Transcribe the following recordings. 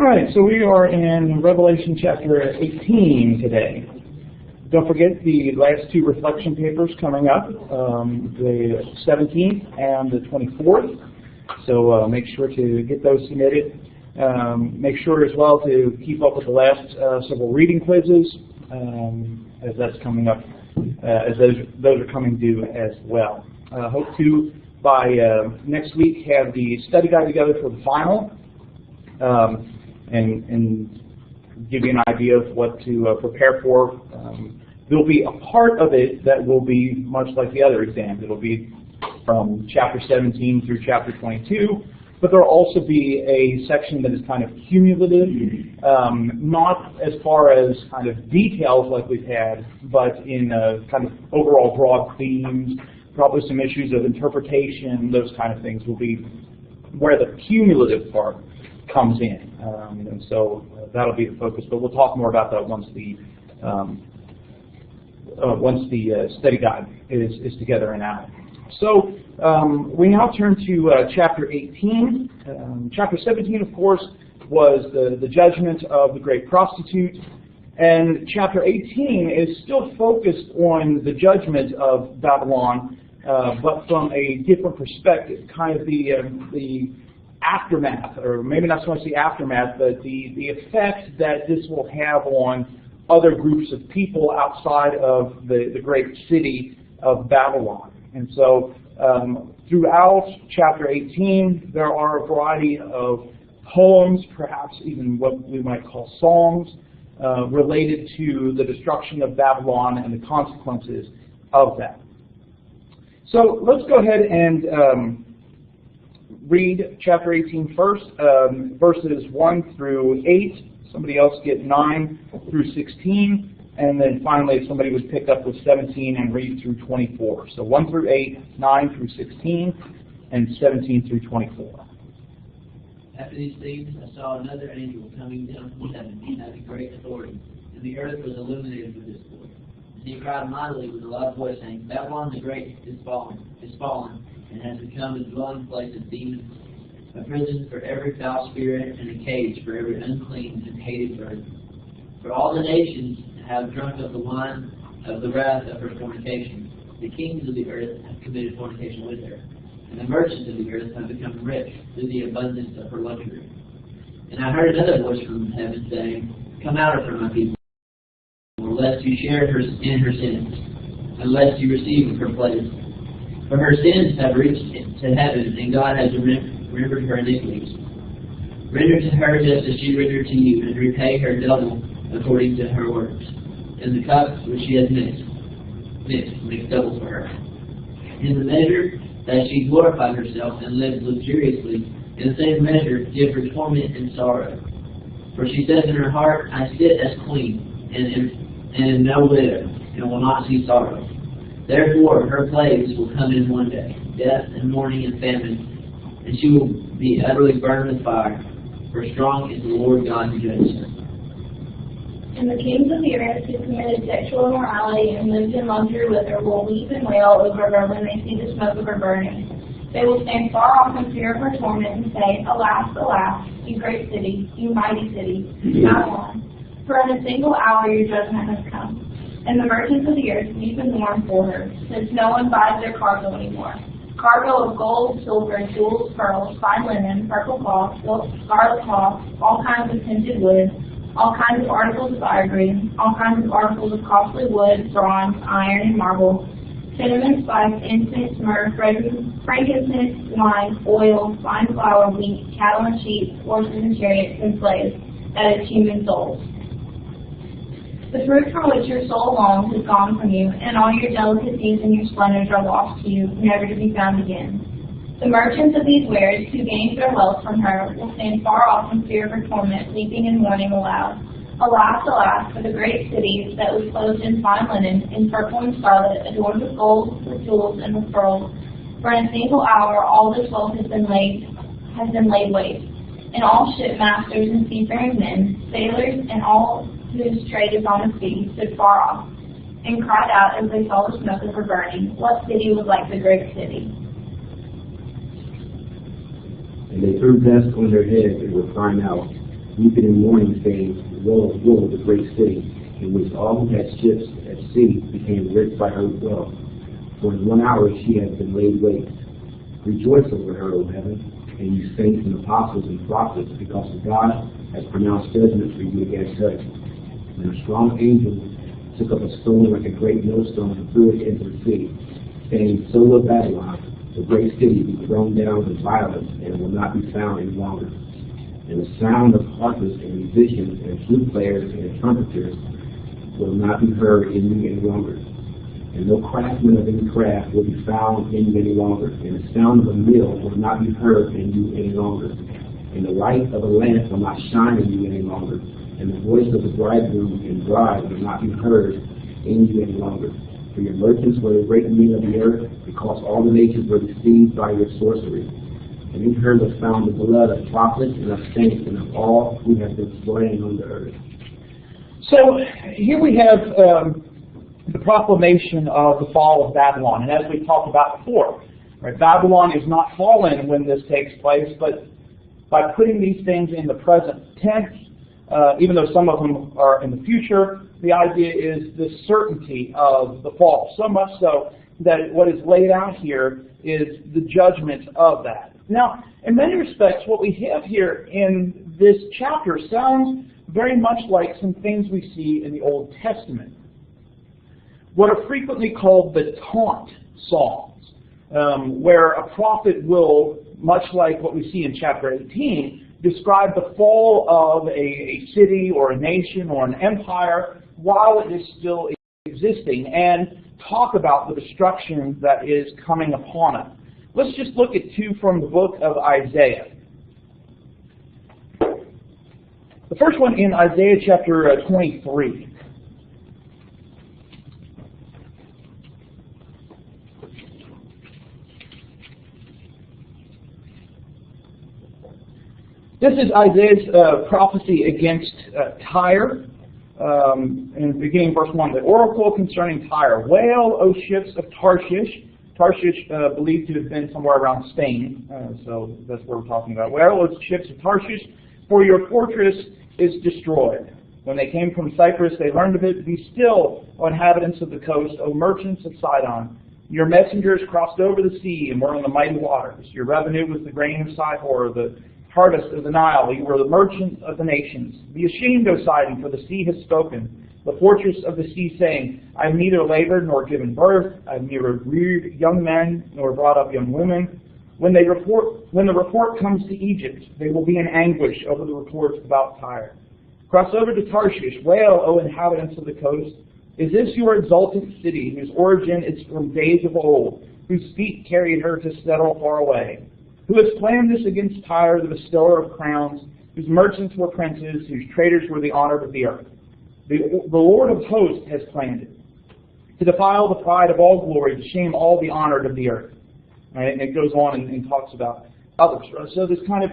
All right, so we are in Revelation chapter 18 today. Don't forget the last two reflection papers coming up, the 17th and the 24th. So make sure to get those submitted. Make sure as well to keep up with the last several reading quizzes as that's coming up, as those are coming due as well. Hope to, by next week, have the study guide together for the final and give you an idea of what to prepare for. There'll be a part of it that will be much like the other exams. It'll be from chapter 17 through chapter 22, but there'll also be a section that is kind of cumulative, not as far as kind of details like we've had, but in kind of overall broad themes, probably some issues of interpretation, those kind of things will be where the cumulative part comes in. And so that'll be the focus, but we'll talk more about that once the study guide is together and out. So we now turn to chapter 18. Chapter 17, of course, was the judgment of the great prostitute. And chapter 18 is still focused on the judgment of Babylon, but from a different perspective, kind of the aftermath, or maybe not so much the aftermath, but the effect that this will have on other groups of people outside of the great city of Babylon. And so throughout chapter 18, there are a variety of poems, perhaps even what we might call songs, related to the destruction of Babylon and the consequences of that. So let's go ahead and read chapter 18 first, verses 1 through 8. Somebody else get 9 through 16. And then finally, if somebody would pick up with 17 and read through 24. So 1 through 8, 9 through 16, and 17 through 24. After these things, I saw another angel coming down from heaven, having great authority, and the earth was illuminated with his glory. And he cried mightily with a loud voice, saying, Babylon the Great is fallen, and has become a dwelling place of demons, a prison for every foul spirit, and a cage for every unclean and hated bird. For all the nations have drunk of the wine of the wrath of her fornication. The kings of the earth have committed fornication with her, and the merchants of the earth have become rich through the abundance of her luxury. And I heard another voice from heaven saying, Come out of her, my people, lest you share in her sins, and lest you receive of her plagues. For her sins have reached to heaven, and God has remembered her iniquities. Render to her just as she rendered to you, and repay her double according to her works. And the cup which she has mixed double for her. In the measure that she glorified herself and lived luxuriously, in the same measure give her torment and sorrow. For she says in her heart, I sit as queen, and am no widow, and will not see sorrow. Therefore her plagues will come in one day, death and mourning and famine, and she will be utterly burned with fire, for strong is the Lord God who judges her. And the kings of the earth who committed sexual immorality and lived in luxury with her will weep and wail over her when they see the smoke of her burning. They will stand far off in fear of her torment and say, Alas, alas, you great city, you mighty city, Babylon. For in a single hour your judgment has come. And the merchants of the earth weep and mourn for her, since no one buys their cargo anymore. Cargo of gold, silver, jewels, pearls, fine linen, purple cloth, silk, scarlet cloth, all kinds of tinted wood, all kinds of articles of ivory, all kinds of articles of costly wood, bronze, iron, and marble, cinnamon, spice, incense, myrrh, frankincense, wine, oil, fine flour, wheat, cattle and sheep, horses and chariots, and slaves, that is, human souls. The fruit for which your soul longs is gone from you, and all your delicacies and your splendors are lost to you, never to be found again. The merchants of these wares, who gained their wealth from her, will stand far off in fear of her torment, weeping and mourning aloud. Alas, alas, for the great city that was clothed in fine linen, in purple and scarlet, adorned with gold, with jewels, and with pearls. For in a single hour all this wealth has been laid waste. And all shipmasters and seafaring men, sailors, and all whose trade is on the sea, stood far off, and cried out as they saw the smoke of her burning, What city was like the great city? And they threw dust on their heads and were crying out, weeping and mourning, saying, Woe, woe, the great city, in which all who had ships at sea became rich by her wealth. For in 1 hour she has been laid waste. Rejoice over her, O heaven, and you saints and apostles and prophets, because God has pronounced judgment for you against her. And a strong angel took up a stone like a great millstone and threw it into the sea, saying, So will Babylon, the great city, be thrown down with violence, and will not be found any longer. And the sound of harpists and musicians and flute players and trumpeters will not be heard in you any longer. And no craftsman of any craft will be found in you any longer. And the sound of a mill will not be heard in you any longer. And the light of a lamp will not shine in you any longer. And the voice of the bridegroom and bride will not be heard in you any longer. For your merchants were the great men of the earth, because all the nations were deceived by your sorcery. And in her was found the blood of prophets and of saints and of all who have been slain on the earth. So here we have the proclamation of the fall of Babylon. And as we talked about before, right, Babylon is not fallen when this takes place, but by putting these things in the present tense, even though some of them are in the future, the idea is the certainty of the fall. So much so that what is laid out here is the judgment of that. Now, in many respects, what we have here in this chapter sounds very much like some things we see in the Old Testament. What are frequently called the taunt psalms, where a prophet will, much like what we see in chapter 18, describe the fall of a city or a nation or an empire while it is still existing and talk about the destruction that is coming upon it. Let's just look at two from the book of Isaiah. The first one in Isaiah chapter 23. This is Isaiah's prophecy against Tyre. And beginning verse 1, the oracle concerning Tyre. Wail, O ships of Tarshish. Tarshish believed to have been somewhere around Spain, so that's what we're talking about. Wail, O ships of Tarshish, for your fortress is destroyed. When they came from Cyprus, they learned of it. Be still, O inhabitants of the coast, O merchants of Sidon. Your messengers crossed over the sea and were on the mighty waters. Your revenue was the grain of Sihor, the harvest of the Nile. You were the merchants of the nations. Be ashamed, O Sidon, for the sea has spoken. The fortress of the sea, saying, I have neither labored nor given birth. I have neither reared young men nor brought up young women. When the report comes to Egypt, they will be in anguish over the reports about Tyre. Cross over to Tarshish. Wail, O inhabitants of the coast. Is this your exalted city, whose origin is from days of old, whose feet carried her to settle far away? Who has planned this against Tyre, the bestower of crowns, whose merchants were princes, whose traders were the honored of the earth? The Lord of hosts has planned it, to defile the pride of all glory, to shame all the honored of the earth. Right? And it goes on and talks about others. So this kind of,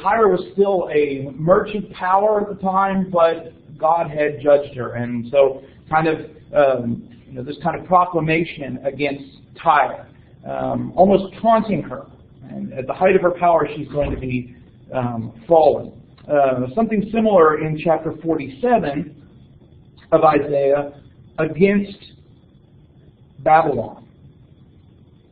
Tyre was still a merchant power at the time, but God had judged her. And so kind of, this kind of proclamation against Tyre, almost taunting her. And at the height of her power, she's going to be fallen. Something similar in chapter 47 of Isaiah against Babylon.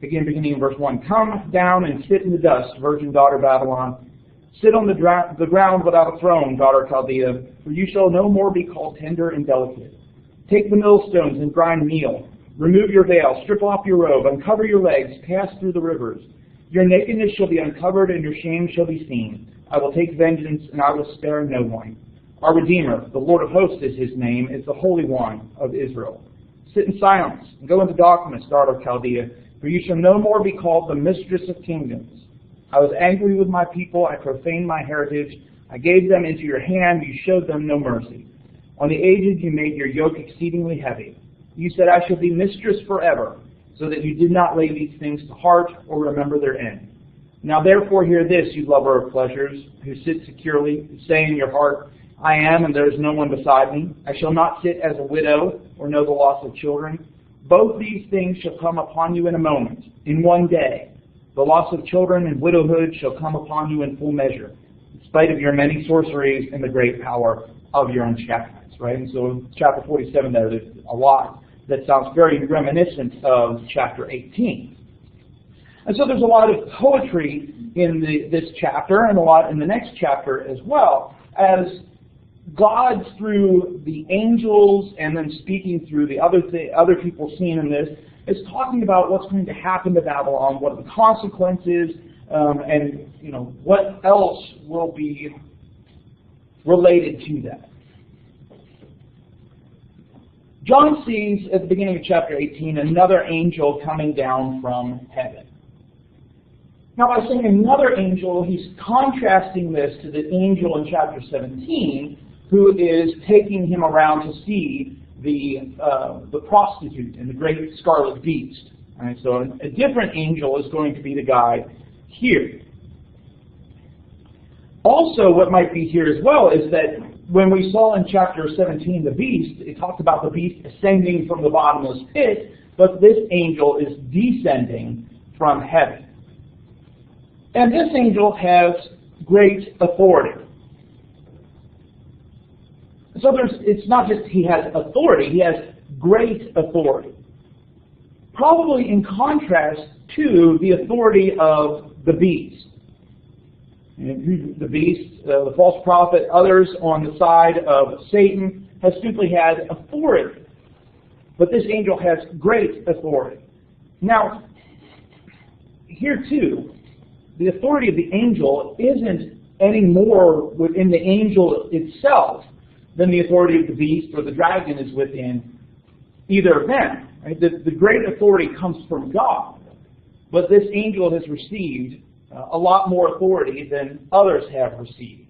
Again, beginning in verse 1. Come down and sit in the dust, virgin daughter Babylon. Sit on the ground without a throne, daughter Chaldea, for you shall no more be called tender and delicate. Take the millstones and grind meal. Remove your veil, strip off your robe, uncover your legs, pass through the rivers. Your nakedness shall be uncovered, and your shame shall be seen. I will take vengeance, and I will spare no one. Our Redeemer, the Lord of hosts is his name, is the Holy One of Israel. Sit in silence, and go into darkness, daughter of Chaldea, for you shall no more be called the mistress of kingdoms. I was angry with my people, I profaned my heritage. I gave them into your hand, you showed them no mercy. On the aged you made your yoke exceedingly heavy. You said, I shall be mistress forever, so that you did not lay these things to heart or remember their end. Now therefore hear this, you lover of pleasures, who sit securely, who say in your heart, I am, and there is no one beside me. I shall not sit as a widow, or know the loss of children. Both these things shall come upon you in a moment, in one day. The loss of children and widowhood shall come upon you in full measure. in spite of your many sorceries and the great power of your enchantments, right? And so in chapter 47 there's a lot that sounds very reminiscent of chapter 18. And so there's a lot of poetry in this chapter and a lot in the next chapter as well, as God, through the angels and then speaking through the other people seen in this, is talking about what's going to happen to Babylon, what are the consequences, and what else will be related to that. John sees at the beginning of chapter 18 another angel coming down from heaven. Now, by saying another angel, he's contrasting this to the angel in chapter 17, who is taking him around to see the prostitute and the great scarlet beast. All right, so a different angel is going to be the guy here. Also, what might be here as well is that when we saw in chapter 17 the beast, it talked about the beast ascending from the bottomless pit, but this angel is descending from heaven. And this angel has great authority. So it's not just he has authority, he has great authority. Probably in contrast to the authority of the beast. The beast, the false prophet, others on the side of Satan has simply had authority. But this angel has great authority. Now, here too, the authority of the angel isn't any more within the angel itself than the authority of the beast or the dragon is within either of them. Right? The great authority comes from God, but this angel has received a lot more authority than others have received.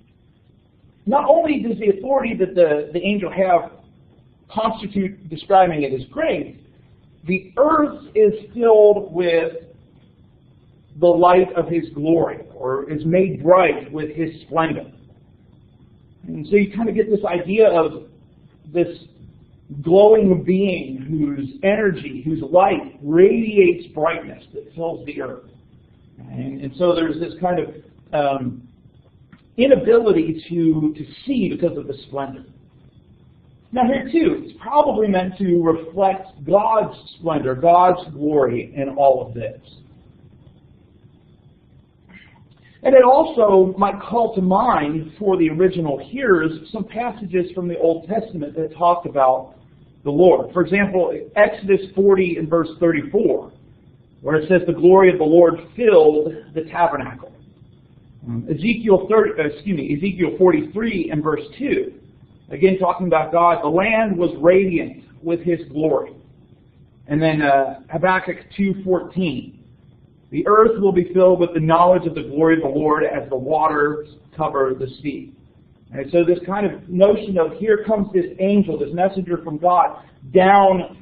Not only does the authority that the angel have constitute describing it as great, the earth is filled with the light of his glory, or is made bright with his splendor. And so you kind of get this idea of this glowing being whose energy, whose light radiates brightness that fills the earth. And so there's this kind of inability to see because of the splendor. Now here too, it's probably meant to reflect God's splendor, God's glory in all of this. And it also might call to mind for the original hearers some passages from the Old Testament that talk about the Lord. For example, Exodus 40 and verse 34, where it says the glory of the Lord filled the tabernacle. Ezekiel 43 and verse 2, again talking about God, the land was radiant with his glory. And then Habakkuk 2:14. The earth will be filled with the knowledge of the glory of the Lord as the waters cover the sea. And so this kind of notion of here comes this angel, this messenger from God, down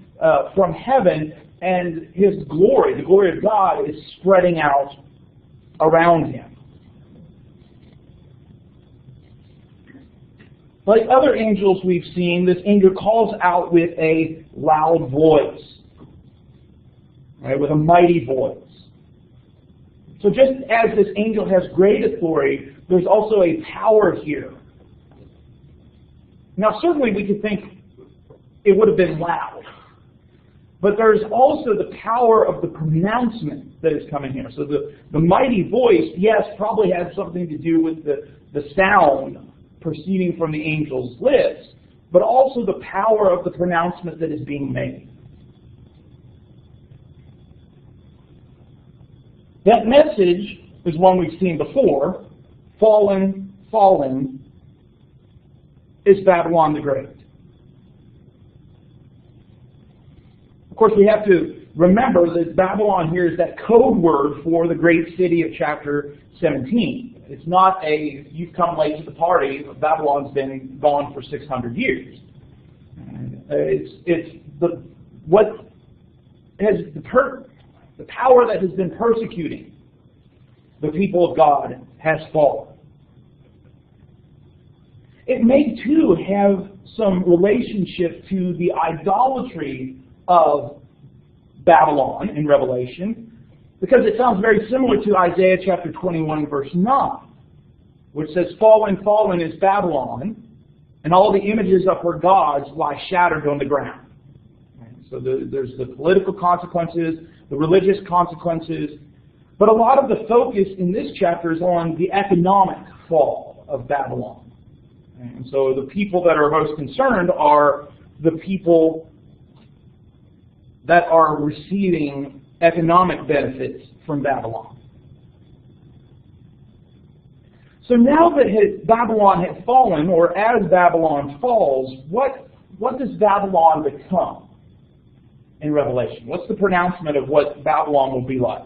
from heaven, and his glory, the glory of God, is spreading out around him. Like other angels we've seen, this angel calls out with a loud voice, right, with a mighty voice. So just as this angel has great authority, there's also a power here. Now certainly we could think it would have been loud. But there's also the power of the pronouncement that is coming here. So the mighty voice, yes, probably has something to do with the sound proceeding from the angel's lips, but also the power of the pronouncement that is being made. That message is one we've seen before. Fallen, fallen is Babylon the Great. Of course, we have to remember that Babylon here is that code word for the great city of chapter 17. It's not a, you've come late to the party, Babylon's been gone for 600 years. It's the power that has been persecuting the people of God has fallen. It may too have some relationship to the idolatry of Babylon in Revelation, because it sounds very similar to Isaiah chapter 21 verse 9. which says, "Fallen, fallen is Babylon, and all the images of her gods lie shattered on the ground." So there's the political consequences, the religious consequences, but a lot of the focus in this chapter is on the economic fall of Babylon. And so the people that are most concerned are the people that are receiving economic benefits from Babylon. So now that Babylon had fallen, or as Babylon falls, what does Babylon become in Revelation? What's the pronouncement of what Babylon will be like?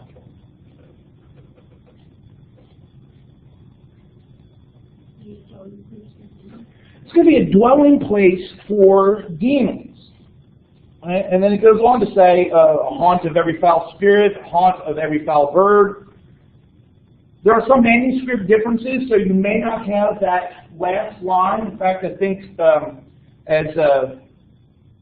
It's going to be a dwelling place for demons. Right? And then it goes on to say, a haunt of every foul spirit, haunt of every foul bird. There are some manuscript differences, so you may not have that last line. In fact, I think as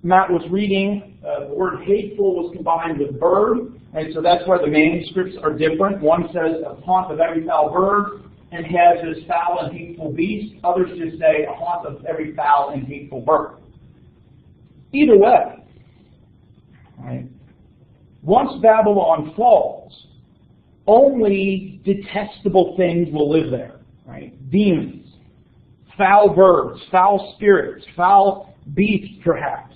Matt was reading, the word hateful was combined with bird. Right? So that's why the manuscripts are different. One says a haunt of every foul bird and has this foul and hateful beast. Others just say a haunt of every foul and hateful bird. Either way, right? Once Babylon falls, only detestable things will live there. Right? Demons, foul birds, foul spirits, foul beasts perhaps.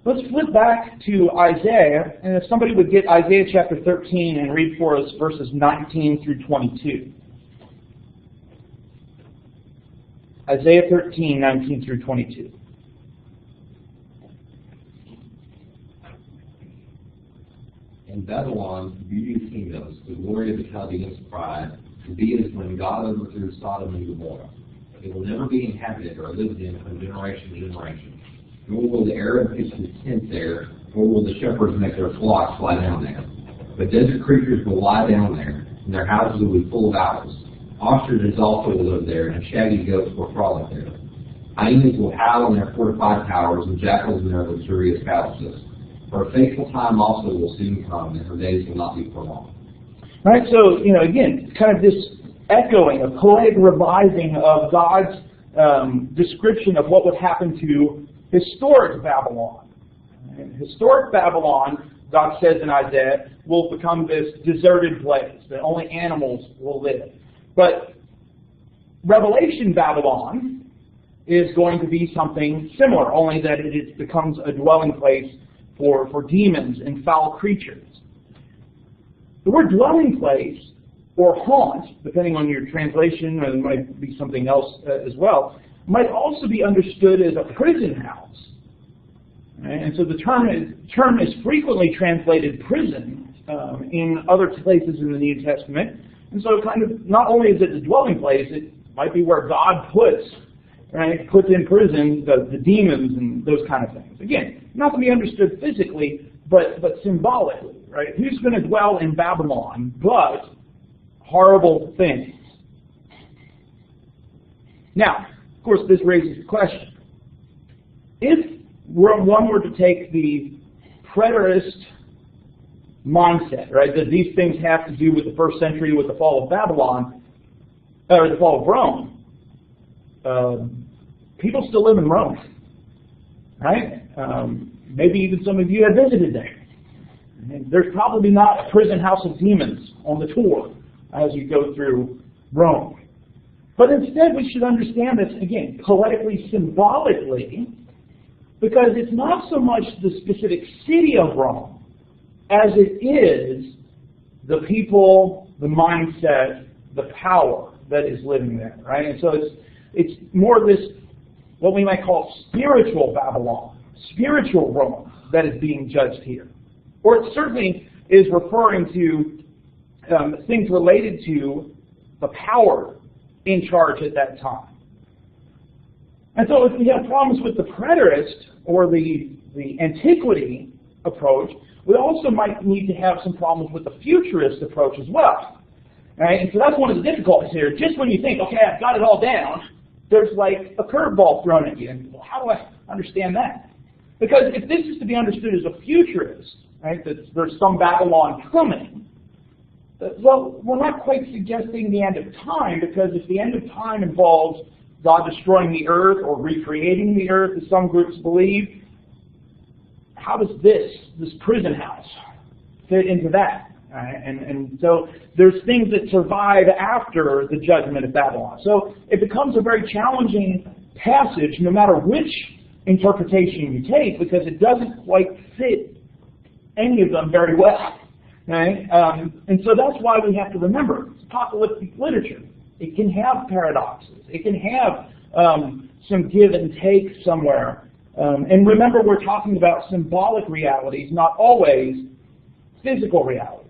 Let's flip back to Isaiah, and if somebody would get Isaiah chapter 13 and read for us verses 19 through 22. Isaiah 13, 19 through 22. In Babylon, the beauty of kingdoms, the glory of the Chaldeans' pride, will be as when God overthrew Sodom and Gomorrah. It will never be inhabited or lived in from generation to generation. Nor will the Arab pitch his tent there, nor will the shepherds make their flocks lie down there. But desert creatures will lie down there, and their houses will be full of owls. Ostriches also will live there, and shaggy goats will frolic there. Hyenas will howl in their fortified towers, and jackals in their luxurious palaces. For a fateful time also will soon come, and her days will not be prolonged. Right, so, again, kind of this echoing, a poetic revising of God's description of what would happen to historic Babylon. And historic Babylon, God says in Isaiah, will become this deserted place that only animals will live. But Revelation Babylon is going to be something similar, only that it becomes a dwelling place for demons and foul creatures. The word dwelling place or haunt, depending on your translation, and it might be something else as well, might also be understood as a prison house. Right? And so the term is frequently translated prison in other places in the New Testament. And so kind of not only is it a dwelling place, it might be where God puts in prison the demons and those kind of things. Again, not to be understood physically, but symbolically. Right? Who's going to dwell in Babylon but horrible things? Now, of course, this raises the question. If one were to take the preterist mindset, right, that these things have to do with the first century, with the fall of Babylon, or the fall of Rome, people still live in Rome, right? Maybe even some of you have visited there. There's probably not a prison house of demons on the tour as you go through Rome. But instead, we should understand this, again, poetically, symbolically, because it's not so much the specific city of Rome as it is the people, the mindset, the power that is living there, right? And so it's more this, what we might call spiritual Babylon, spiritual Rome that is being judged here. Or it certainly is referring to things related to the power in charge at that time. And so if we have problems with the preterist or the antiquity approach, we also might need to have some problems with the futurist approach as well. Right? And so that's one of the difficulties here. Just when you think, okay, I've got it all down, there's like a curveball thrown at you. And well, how do I understand that? Because if this is to be understood as a futurist, right, that there's some Babylon coming, Well, we're not quite suggesting the end of time, because if the end of time involves God destroying the earth or recreating the earth, as some groups believe, how does this prison house fit into that? Right? And so there's things that survive after the judgment of Babylon. So it becomes a very challenging passage, no matter which interpretation you take, because it doesn't quite fit any of them very well. Right? And so that's why we have to remember, it's apocalyptic literature. It can have paradoxes. It can have some give and take somewhere. And remember, we're talking about symbolic realities, not always physical realities.